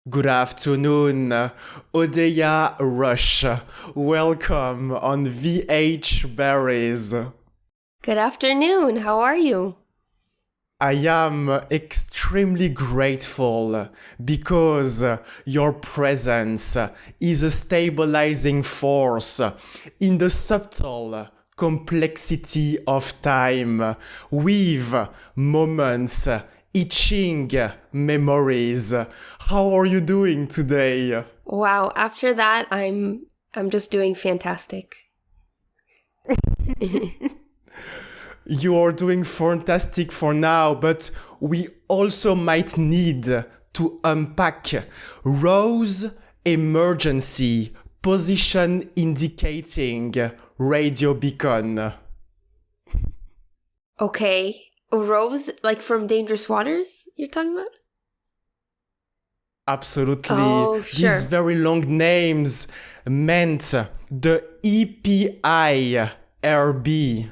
Good afternoon, Odeya Rush. Welcome on VH Berries. Good afternoon. How are you? I am extremely grateful because your presence is a stabilizing force in the subtle complexity of time with moments, itching memories. How are you doing today? Wow, after that I'm just doing fantastic. You are doing fantastic for now, but we also might need to unpack Rose emergency position indicating radio beacon. Okay. Rose, like from Dangerous Waters, you're talking about? Absolutely. Oh, These sure. very long names meant the EPI RB.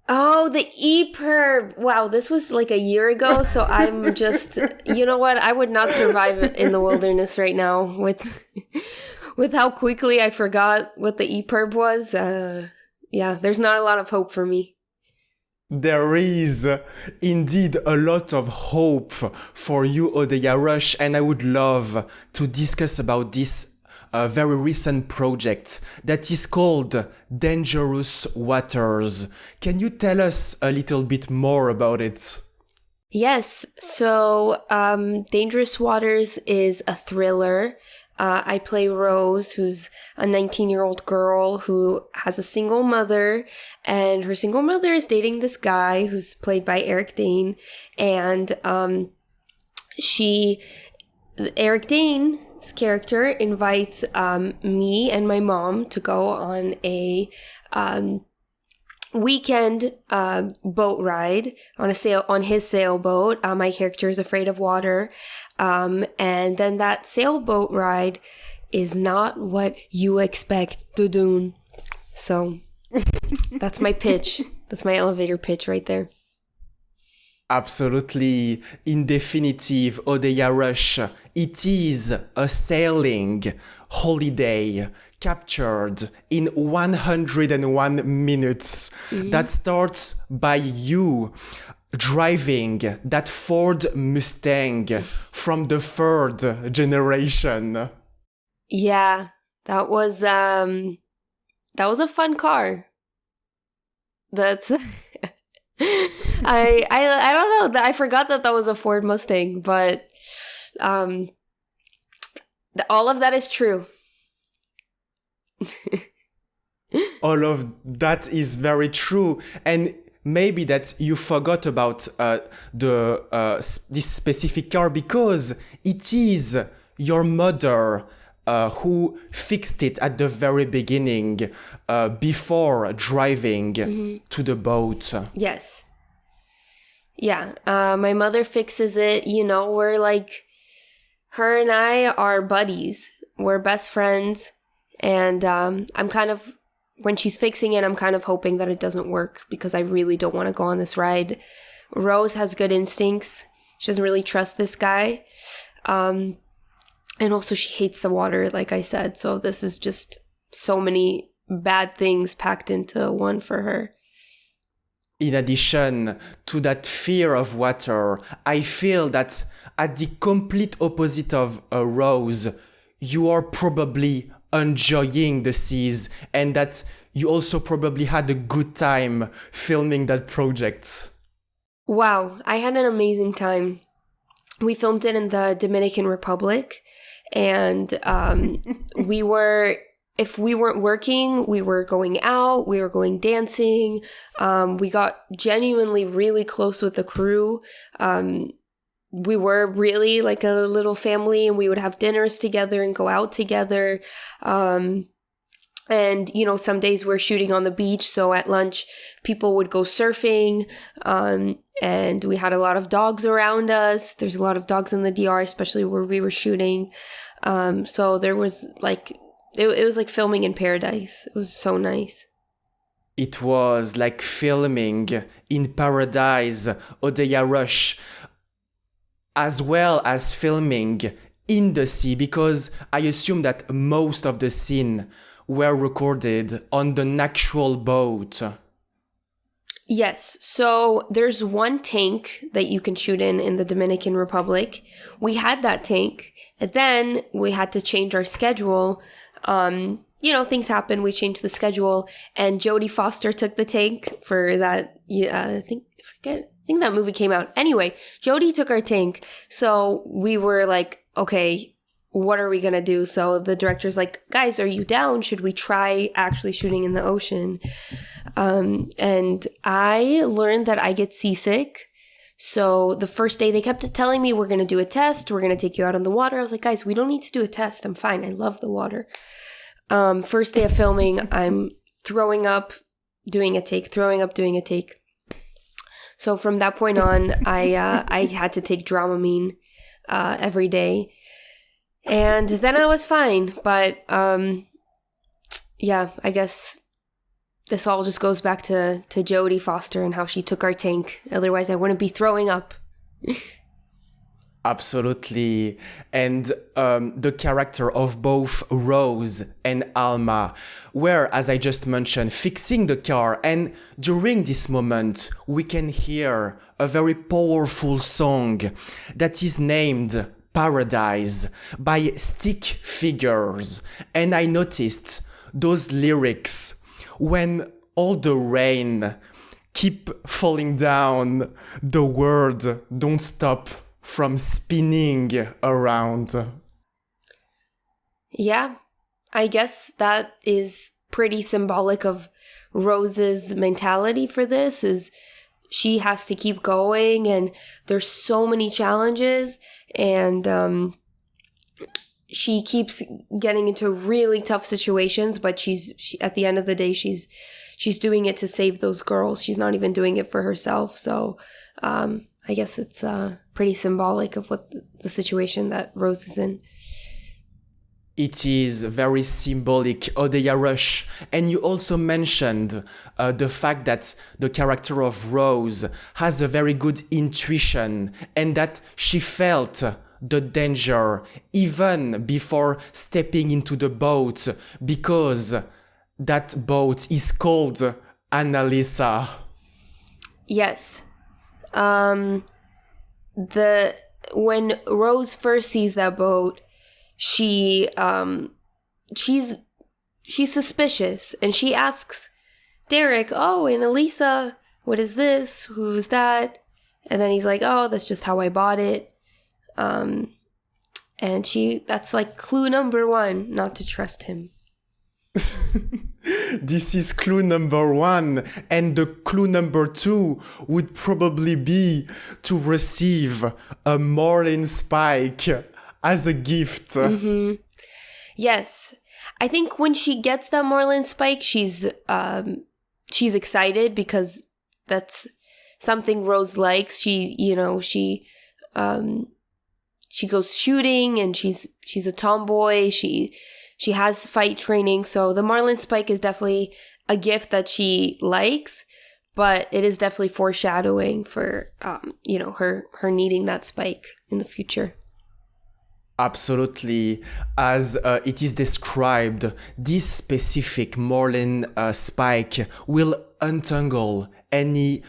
Oh, the EPIRB. Wow, this was like a year ago, so I'm just, you know what? I would not survive in the wilderness right now with with how quickly I forgot what the EPIRB was. Yeah, there's not a lot of hope for me. There is indeed a lot of hope for you, Odeya Rush, and I would love to discuss about this very recent project that is called Dangerous Waters. Can you tell us a little bit more about it? Yes, so Dangerous Waters is a thriller. I play Rose, who's a 19-year-old girl who has a single mother, and her single mother is dating this guy who's played by Eric Dane, and Eric Dane's character invites me and my mom to go on a weekend boat ride on his sailboat. My character is afraid of water, and then that sailboat ride is not what you expect to do. So that's my pitch. That's my elevator pitch right there. Absolutely, in definitive, Odeya Rush, it is a sailing holiday captured in 101 minutes that starts by you driving that Ford Mustang from the third generation. Yeah, that was a fun car. That's I don't know. I forgot that was a Ford Mustang, but um, all of that is true. All of that is very true, and maybe that you forgot about this specific car because it is your mother who fixed it at the very beginning before driving to the boat. Yes. Yeah. My mother fixes it. You know, we're like, her and I are buddies. We're best friends. And I'm kind of, when she's fixing it, I'm kind of hoping that it doesn't work because I really don't want to go on this ride. Rose has good instincts. She doesn't really trust this guy. And also she hates the water, like I said. So this is just so many bad things packed into one for her. In addition to that fear of water, I feel that at the complete opposite of a Rose, you are probably enjoying the seas and that you also probably had a good time filming that project. Wow, I had an amazing time. We filmed it in the Dominican Republic, and if we weren't working, we were going out, we were going dancing. We got genuinely really close with the crew. We were really like a little family, and we would have dinners together and go out together. And, you know, some days we're shooting on the beach. So at lunch, people would go surfing. And we had a lot of dogs around us. There's a lot of dogs in the DR, especially where we were shooting. So there was like, it was like filming in paradise. It was so nice. It was like filming in paradise, Odeya Rush. as well as filming in the sea, because I assume that most of the scene were recorded on the actual boat. Yes. So there's one tank that you can shoot in the Dominican Republic. We had that tank. And then we had to change our schedule. Things happen. We changed the schedule. And Jodie Foster took the tank for that. I think that movie came out. Anyway, Jodie took our tank. So we were like, okay, what are we going to do? So the director's like, guys, are you down? Should we try actually shooting in the ocean? And I learned that I get seasick. So the first day they kept telling me, we're going to do a test. We're going to take you out on the water. I was like, guys, we don't need to do a test. I'm fine. I love the water. First day of filming, I'm throwing up, doing a take, throwing up, doing a take. So from that point on, I had to take Dramamine every day. And then I was fine. But yeah, I guess this all just goes back to Jodie Foster and how she took our tank. Otherwise, I wouldn't be throwing up. Absolutely. And the character of both Rose and Alma were, as I just mentioned, fixing the car. And during this moment, we can hear a very powerful song that is named Paradise by Stick Figures. And I noticed those lyrics when all the rain keep falling down, the world don't stop from spinning around. Yeah, I guess that is pretty symbolic of Rose's mentality for this, is she has to keep going and there's so many challenges, and she keeps getting into really tough situations, but she at the end of the day, she's doing it to save those girls. She's not even doing it for herself. So I guess it's pretty symbolic of what the situation that Rose is in. It is very symbolic, Odeya Rush. And you also mentioned the fact that the character of Rose has a very good intuition and that she felt the danger even before stepping into the boat, because that boat is called Annalisa. Yes. When Rose first sees that boat, she's suspicious, and she asks Derek, "Oh, and Elisa, what is this? Who's that?" And then he's like, "Oh, that's just how I bought it." And that's like clue number 1, not to trust him. This is clue number 1, and the clue number 2 would probably be to receive a marlin spike as a gift. Mm-hmm. Yes. I think when she gets that marlin spike, she's excited because that's something Rose likes. She goes shooting, and she's a tomboy. She has fight training, so the marlin spike is definitely a gift that she likes, but it is definitely foreshadowing for her needing that spike in the future. Absolutely. As it is described, this specific marlin spike will untangle any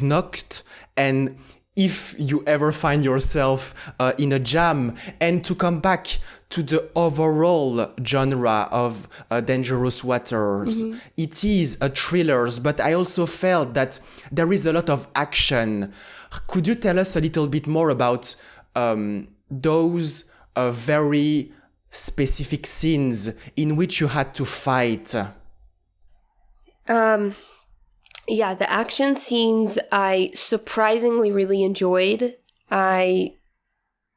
knot, and if you ever find yourself in a jam, and to come back to the overall genre of Dangerous Waters, it is a thriller, but I also felt that there is a lot of action. Could you tell us a little bit more about those very specific scenes in which you had to fight? Yeah, the action scenes I surprisingly really enjoyed. I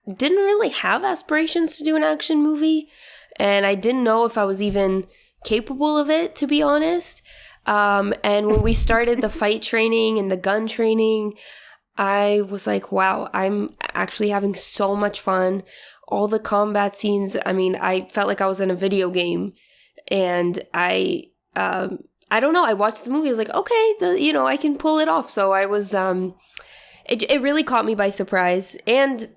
didn't really have aspirations to do an action movie, and I didn't know if I was even capable of it, to be honest. And when we started the fight training and the gun training, I was like, wow, I'm actually having so much fun. All the combat scenes, I mean, I felt like I was in a video game, and I don't know, I watched the movie, I was like, okay, I can pull it off. So I was, it really caught me by surprise. And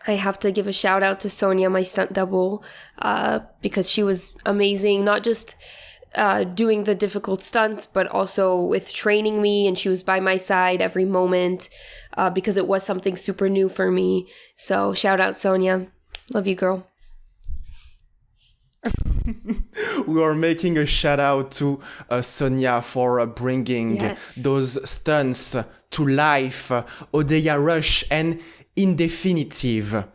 I have to give a shout out to Sonia, my stunt double, because she was amazing, not just doing the difficult stunts, but also with training me, and she was by my side every moment because it was something super new for me. So shout out Sonia. Love you, girl. We are making a shout out to Sonia for bringing those stunts to life. Odeya Rush, and in definitive,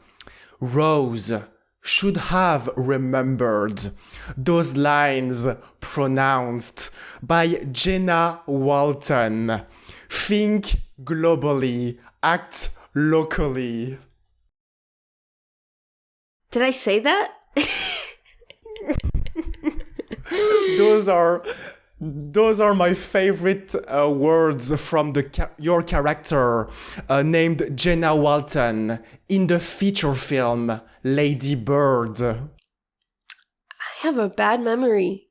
Rose should have remembered those lines pronounced by Jenna Walton. Think globally, act locally. Did I say that? Those are my favorite words from your character named Jenna Walton in the feature film Lady Bird. I have a bad memory.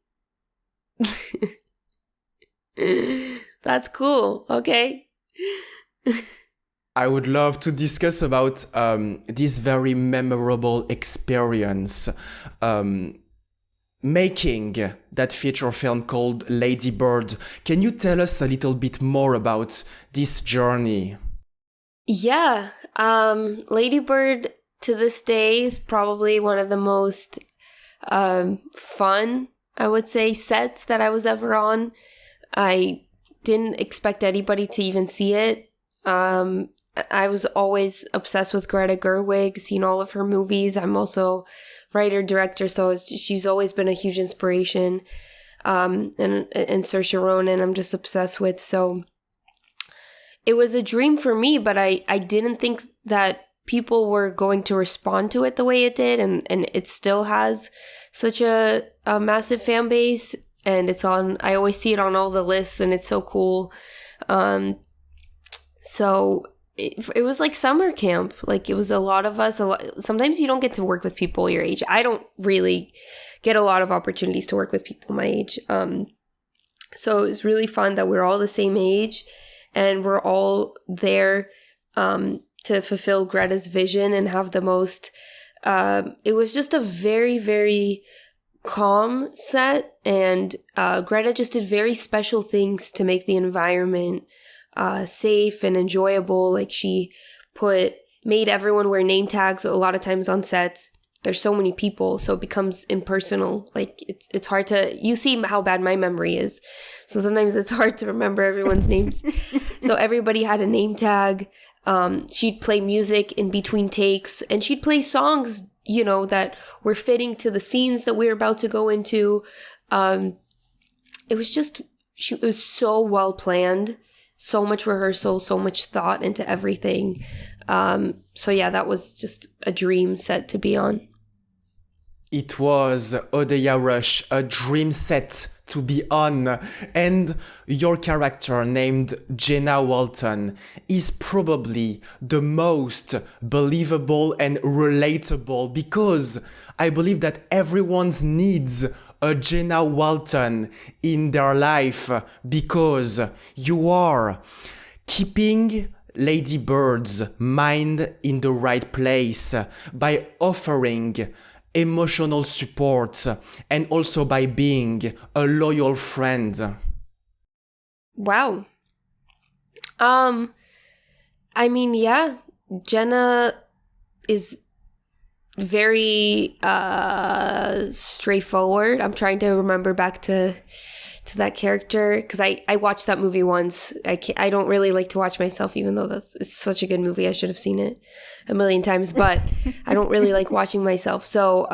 That's cool. Okay. I would love to discuss about this very memorable experience. Making that feature film called Lady Bird. Can you tell us a little bit more about this journey? Yeah, Lady Bird to this day is probably one of the most fun, I would say, sets that I was ever on. I didn't expect anybody to even see it. I was always obsessed with Greta Gerwig, seen all of her movies. I'm also writer, director, so she's always been a huge inspiration. And Saoirse Ronan, I'm just obsessed with. So it was a dream for me, but I didn't think that people were going to respond to it the way it did, and it still has such a massive fan base, and it's on, I always see it on all the lists, and it's so cool. So it was like summer camp. Like, it was a lot of us. Sometimes you don't get to work with people your age. I don't really get a lot of opportunities to work with people my age. So it was really fun that we're all the same age, and we're all there to fulfill Greta's vision and have the most. It was just a very, very calm set, and Greta just did very special things to make the environment safe and enjoyable. Like, she made everyone wear name tags a lot of times on sets. There's so many people, so it becomes impersonal. Like, it's hard to, you see how bad my memory is. So sometimes it's hard to remember everyone's names. So everybody had a name tag. She'd play music in between takes, and she'd play songs, that were fitting to the scenes that we were about to go into. It was so well planned. So much rehearsal, so much thought into everything. So yeah, that was just a dream set to be on. It was Odeya Rush, a dream set to be on. And your character named Jenna Walton is probably the most believable and relatable, because I believe that everyone needs a Jenna Walton in their life, because you are keeping Lady Bird's mind in the right place by offering emotional support and also by being a loyal friend. Wow. I mean, yeah, Jenna is very straightforward. I'm trying to remember back to that character, because I watched that movie once. I don't really like to watch myself, even though it's such a good movie. I should have seen it a million times, but I don't really like watching myself. So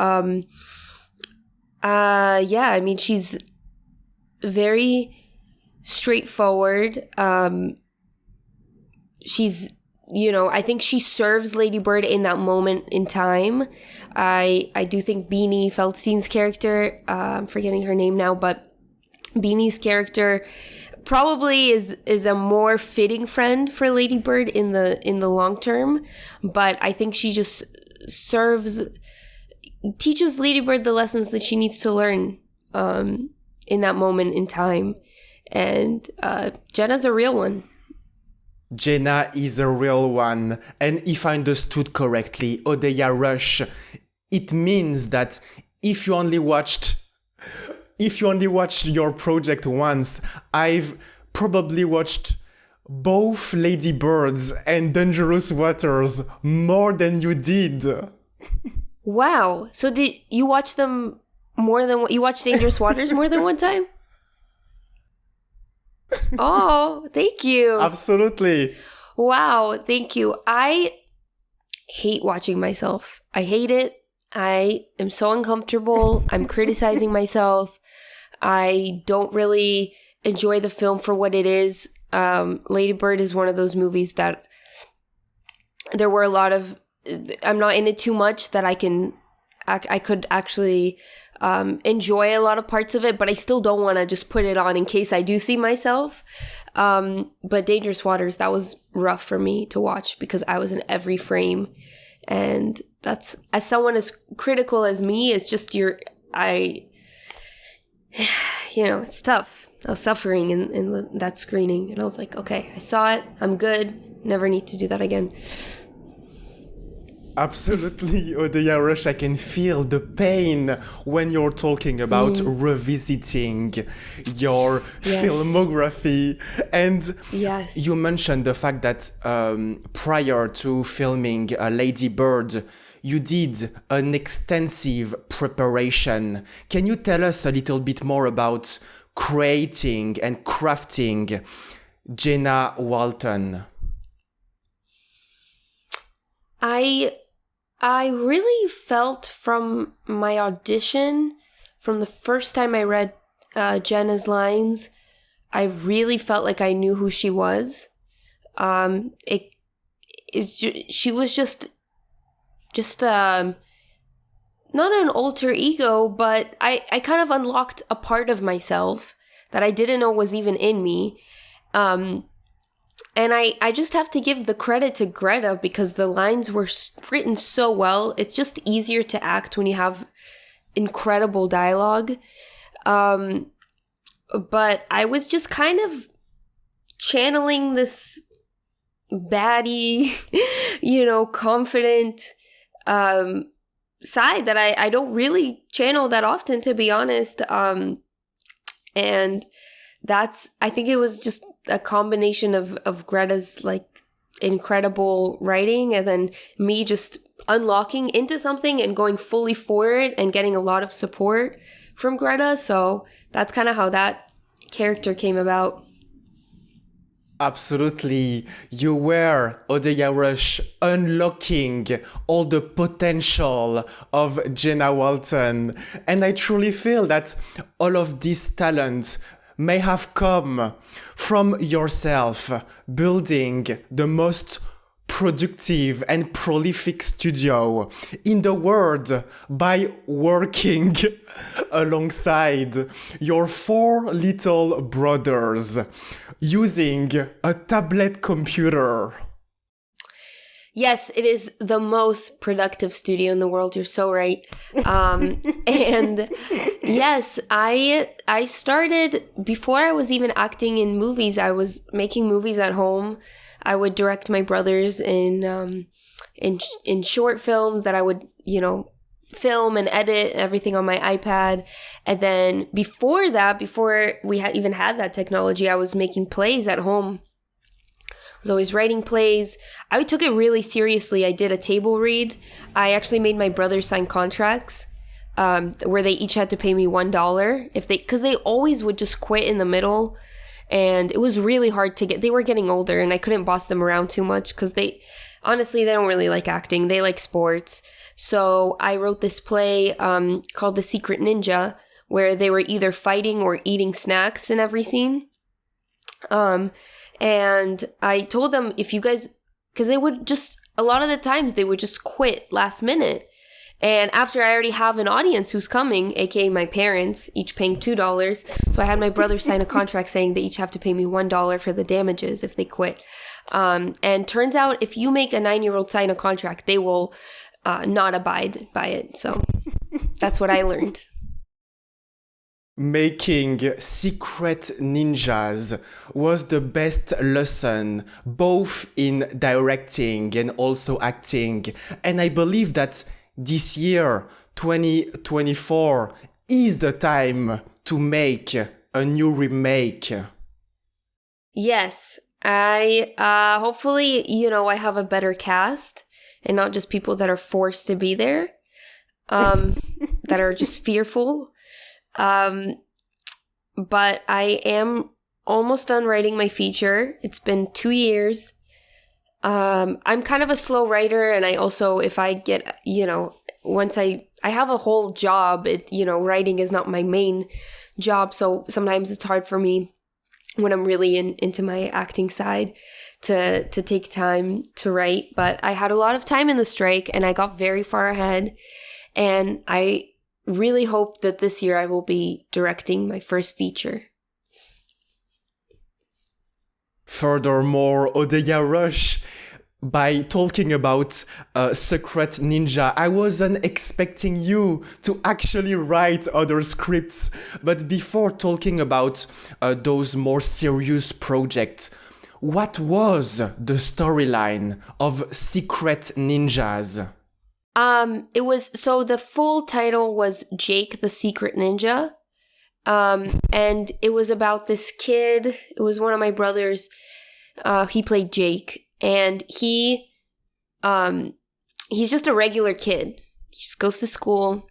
yeah, I mean, she's very straightforward. She's, I think she serves Lady Bird in that moment in time. I do think Beanie Feldstein's character, I'm forgetting her name now, but Beanie's character probably is a more fitting friend for Lady Bird in the long term, but I think she just teaches Lady Bird the lessons that she needs to learn in that moment in time. And Jenna's a real one. Jenna is a real one. And if I understood correctly, Odeya Rush, it means that if you only watched your project once, I've probably watched both Lady Birds and Dangerous Waters more than you did. Wow. So did you watch them more than you watched Dangerous Waters more than one time? Oh, thank you. Absolutely. Wow, thank you. I hate watching myself. I hate it. I am so uncomfortable. I'm criticizing myself. I don't really enjoy the film for what it is. Lady Bird is one of those movies that there were a lot of, I'm not in it too much that I could actually enjoy a lot of parts of it, but I still don't want to just put it on in case I do see myself. But Dangerous Waters, that was rough for me to watch because I was in every frame. And that's, as someone as critical as me, it's just it's tough. I was suffering in that screening, and I was like, okay, I saw it. I'm good. Never need to do that again. Absolutely, Odeya Rush, I can feel the pain when you're talking about revisiting your filmography. And you mentioned the fact that prior to filming Lady Bird, you did an extensive preparation. Can you tell us a little bit more about creating and crafting Jenna Walton? I really felt from my audition, from the first time I read Jenna's lines, I really felt like I knew who she was. She was just not an alter ego, but I kind of unlocked a part of myself that I didn't know was even in me. And I just have to give the credit to Greta because the lines were written so well. It's just easier to act when you have incredible dialogue. But I was just kind of channeling this baddie, confident side that I don't really channel that often, to be honest. And I think it was just a combination of Greta's like incredible writing and then me just unlocking into something and going fully for it and getting a lot of support from Greta. So that's kind of how that character came about. Absolutely. You were, Odeya Rush, unlocking all the potential of Jenna Walton. And I truly feel that all of this talent may have come from yourself building the most productive and prolific studio in the world by working alongside your 4 little brothers using a tablet computer. Yes, it is the most productive studio in the world. You're so right. And yes, I started before I was even acting in movies. I was making movies at home. I would direct my brothers in short films that I would, film and edit everything on my iPad. And then before we even had that technology, I was making plays at home. I was always writing plays. I took it really seriously. I did a table read. I actually made my brothers sign contracts where they each had to pay me $1 because they always would just quit in the middle. And it was really hard to they were getting older and I couldn't boss them around too much because they don't really like acting. They like sports. So I wrote this play called The Secret Ninja where they were either fighting or eating snacks in every scene. And I told them if you guys, because they would just, a lot of the times they would just quit last minute. And after I already have an audience who's coming, aka my parents, each paying $2. So I had my brother sign a contract saying they each have to pay me $1 for the damages if they quit. And turns out if you make a 9-year-old sign a contract, they will not abide by it. So that's what I learned. Making secret ninjas was the best lesson, both in directing and also acting. And I believe that this year, 2024, is the time to make a new remake. Yes, I hopefully, I have a better cast and not just people that are forced to be there, that are just fearful. But I am almost done writing my feature. It's been 2 years. I'm kind of a slow writer, and I also, if I get, once I have a whole job, writing is not my main job, so sometimes it's hard for me when I'm really into my acting side to take time to write. But I had a lot of time in the strike, and I got very far ahead, and I really hope that this year I will be directing my first feature. Furthermore, Odeya Rush, by talking about Secret Ninja, I wasn't expecting you to actually write other scripts. But before talking about those more serious projects, what was the storyline of Secret Ninjas? So the full title was Jake the Secret Ninja. And it was about this kid. It was one of my brothers. He played Jake, and he's just a regular kid. He just goes to school,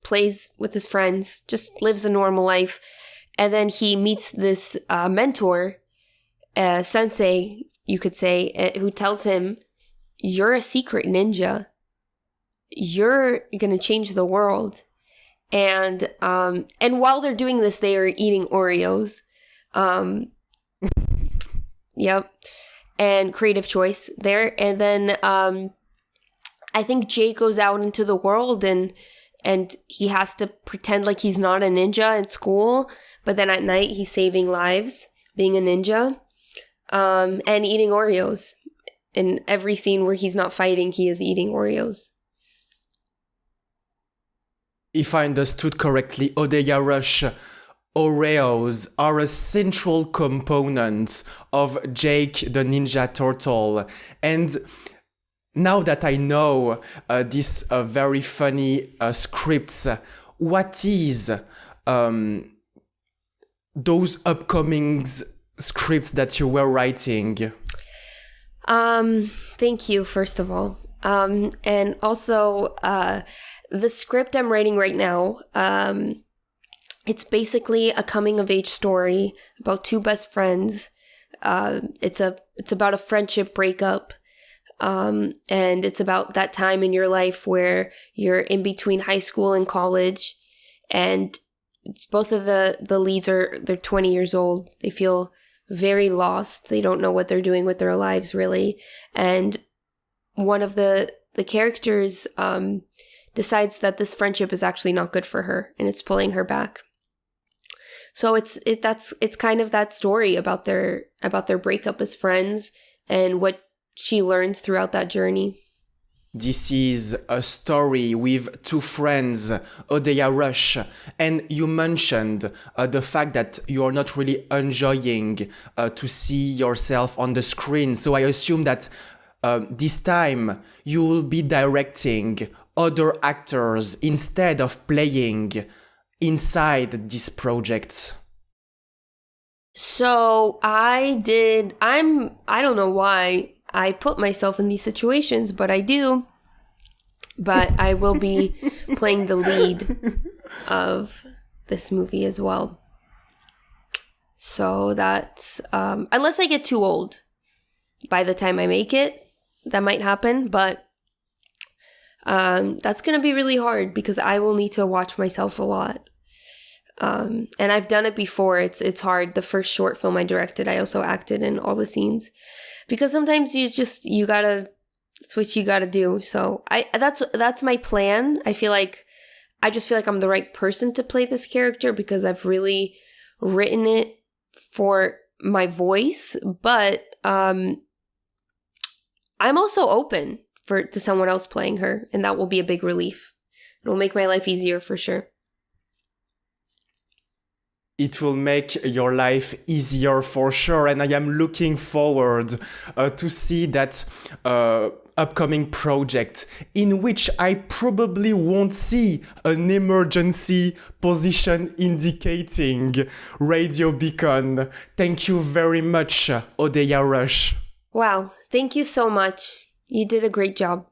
plays with his friends, just lives a normal life. And then he meets this mentor, sensei, you could say, who tells him, "You're a secret ninja. You're gonna change the world." And while they're doing this, they are eating Oreos. Yep. And creative choice there. And then I think Jake goes out into the world and he has to pretend like he's not a ninja at school, but then at night he's saving lives, being a ninja, and eating Oreos. In every scene where he's not fighting, he is eating Oreos. If I understood correctly, Odeya Rush, Oreos are a central component of Jake the Ninja Turtle. And now that I know these very funny scripts, what is those upcoming scripts that you were writing? Thank you, first of all. And also, the script I'm writing right now, it's basically a coming-of-age story about two best friends. It's about a friendship breakup, and it's about that time in your life where you're in between high school and college, and it's both of the leads they're 20 years old. They feel very lost. They don't know what they're doing with their lives, really. And one of the characters decides that this friendship is actually not good for her, and it's pulling her back. So it's kind of that story about their breakup as friends and what she learns throughout that journey. This is a story with two friends, Odeya Rush, and you mentioned the fact that you are not really enjoying to see yourself on the screen. So I assume that this time you will be directing other actors instead of playing inside this project. So I don't know why I put myself in these situations, but I do. But I will be playing the lead of this movie as well. So that's, unless I get too old by the time I make it, that might happen. But that's going to be really hard because I will need to watch myself a lot. And I've done it before. It's hard. The first short film I directed, I also acted in all the scenes. Because sometimes you gotta, it's what you gotta do. So that's my plan. I just feel like I'm the right person to play this character because I've really written it for my voice. But I'm also open to someone else playing her, and that will be a big relief. It will make my life easier for sure. It will make your life easier for sure, and I am looking forward to see that upcoming project in which I probably won't see an emergency position indicating radio beacon. Thank you very much, Odeya Rush. Wow, thank you so much. You did a great job.